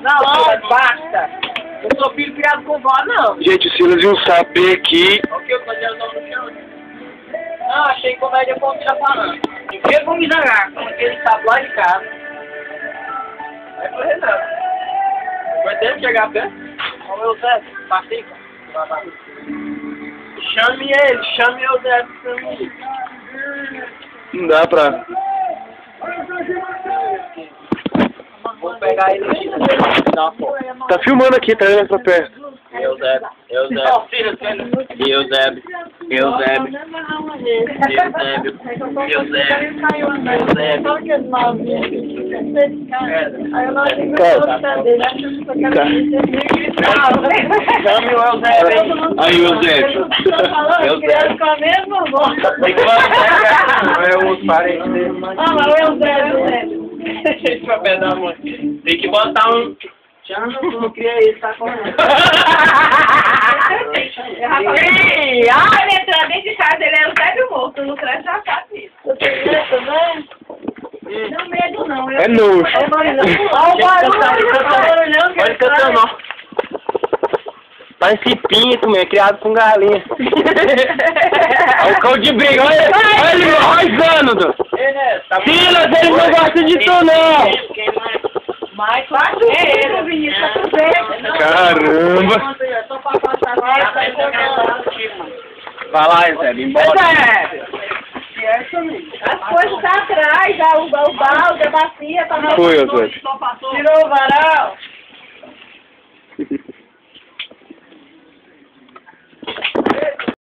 Não, basta. Eu sou filho criado com vó, não. Gente, o Silas viu um saber aqui. O que eu tô dizendo no chão? Não, achei comédia com o que tá falando. E o que vou me zangar? Como que ele sabe lá de casa. Vai correr não. Vai ter que chegar perto? Olha o Zé, pacifica. Chame ele, chame o Zé pra mim. Não dá pra... Vou pegar ele aqui. Tá filmando aqui, tá olhando pra perto. Eusébio. Chame o Eusébio. Aí, Eusébio. Criança com a mesma voz. Tem que mandar, é os parentes dele. Ah, mas o Eusébio. Tem que botar um... Já não cria isso, tá correndo. Ai, ele entrou dentro de casa, ele é o Eusébio morto, não traz já sabe isso. Você tem medo também? Não, medo não. É nojo. Olha o barulho, Pode cantar, não. Parece pinto, meu, criado com galinha. Olha o cão de briga, olha ele rosando. Silas, ele não gosta disso, não. Mas claro que é ele, Vinícius, tá tudo bem. Caramba. Só pra passar Vai lá, Eusébio, embora. As coisas tá atrás, o balde, a bacia, tá... Foi, Eusébio. Tirou o varal.